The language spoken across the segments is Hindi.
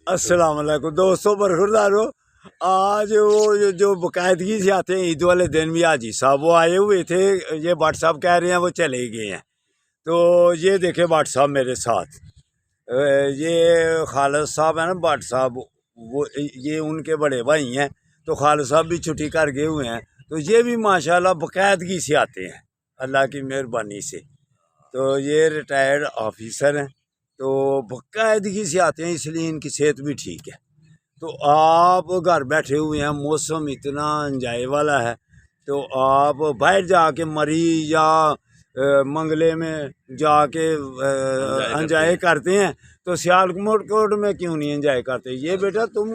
अस्सलाम वालेकुम दोस्तों, बरखुरदारो। आज वो जो बाकायदगी से आते हैं ईद वाले दिन भी हाजी साहब वो आए हुए थे। ये भट्ट साहब कह रहे हैं वो चले गए हैं। तो ये देखे भट्ट साहब मेरे साथ, ये खालिद साहब है ना भट्ट साहब, वो ये उनके बड़े भाई हैं। तो खालिद साहब भी छुट्टी कर गए हुए हैं। तो ये भी माशाल्लाह बाकायदगी से आते हैं अल्लाह की मेहरबानी से। तो ये रिटायर्ड ऑफिसर हैं, तो बाकायदगी से आते हैं, इसलिए इनकी सेहत भी ठीक है। तो आप घर बैठे हुए हैं, मौसम इतना इंजॉय वाला है, तो आप बाहर जाके मरी या मंगले में जाके इंजॉय करते हैं, तो सियालकोट में क्यों नहीं इंजॉय करते? ये बेटा तुम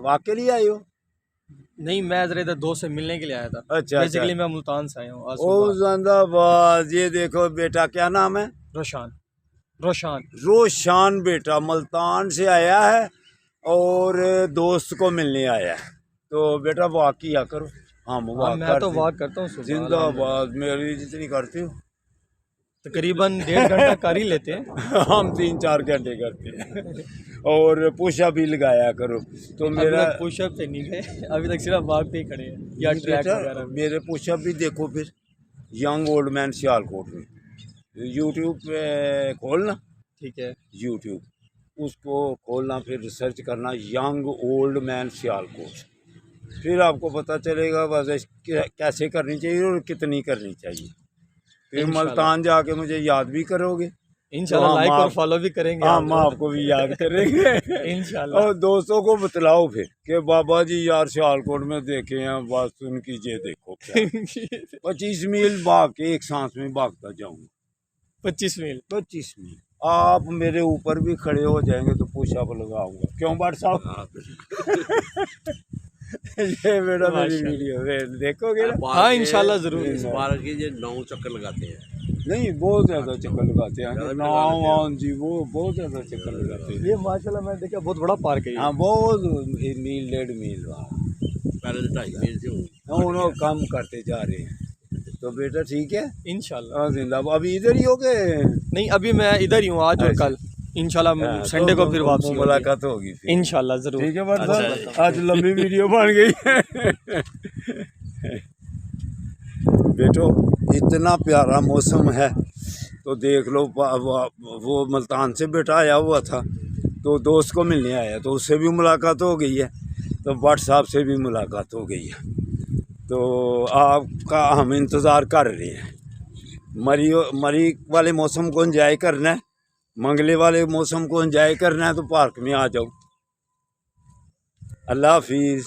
वाकई लिए आए हो? नहीं, मैं जरा इधर दोस्त से मिलने के लिए आया था। अच्छा बेसिकली मैं मुल्तान से आया हूँ आज ओ सुबह। जिंदाबाद। ये देखो बेटा, क्या नाम है? रोशान। रोशान। रोशान बेटा मुल्तान से आया है और दोस्त को मिलने आया है। तो बेटा वॉक किया करो। हम वॉक मैं तो वॉक करता हूँ सुबह। जिंदाबाद। मेरी जितनी करती हो तकरीबन 1.5 घंटा कर ही लेते हैं। हम 3-4 घंटे करते हैं। और पुशअप भी लगाया करो। तो मेरा पुशअप पे नहीं गए अभी तक, सिर्फ वॉक पे ही खड़े हैं या ट्रैक वगैरह। मेरे पुशअप भी देखो फिर, यंग ओल्ड मैन सियालकोट में। यूट्यूब पे खोलना, ठीक है, यूट्यूब उसको खोलना, फिर सर्च करना यंग ओल्ड मैन सियालकोट। फिर आपको पता चलेगा वर्जिश कैसे करनी चाहिए और कितनी करनी चाहिए। फिर मुल्तान जाके मुझे याद भी करोगे इंशाल्लाह। तो लाइक और फॉलो भी करेंगे। हम आपको भी याद करेंगे इंशाल्लाह। और दोस्तों को बतलाओ फिर कि बाबा जी यार सियालकोट में देखे हैं, बस उनकी ये देखो 25 मील भाग के एक सांस में भागता जाऊंगा। 25 मील। 25 मील आप मेरे ऊपर भी खड़े हो जाएंगे तो पुशअप लगाऊंगा। क्यों भट्ट साहब? ये बेटा मेरी वीडियो देखोगे ना? हाँ इंशाल्लाह जरूर। इस बार की ये 9 चक्कर लगाते हैं। नहीं, बहुत ज्यादा चक्कर लगाते हैं। नाम जी वो बहुत ज्यादा चक्कर लगाते हैं। ये माशाल्लाह मैं देखा बहुत बड़ा पार्क है। हाँ बहुत मील 1.5 मील पहले तो 2.5 मील से उन्होंने कम करते जा रहे हैं। तो बेटा ठीक है इंशाल्लाह। जिंदाबाद। अभी इधर ही हो गए? नहीं, अभी मैं इधर ही हूँ आज और कल। इंशाल्लाह संडे को फिर वापसी मुलाकात होगी इंशाल्लाह जरूर। ठीक है भट्ट साहब, आज लंबी वीडियो बन गई। बेटो इतना प्यारा मौसम है, तो देख लो। वो मुल्तान से बेटा आया हुआ था, तो दोस्त को मिलने आया, तो उससे भी मुलाकात हो गई है। तो भट्ट साहब से भी मुलाकात हो गई है। तो आपका हम इंतज़ार कर रहे हैं। मरी वाले मौसम को एंजॉय करना है, मंगले वाले मौसम को एंजॉय करना है, तो पार्क में आ जाओ। अल्लाह हाफिज़।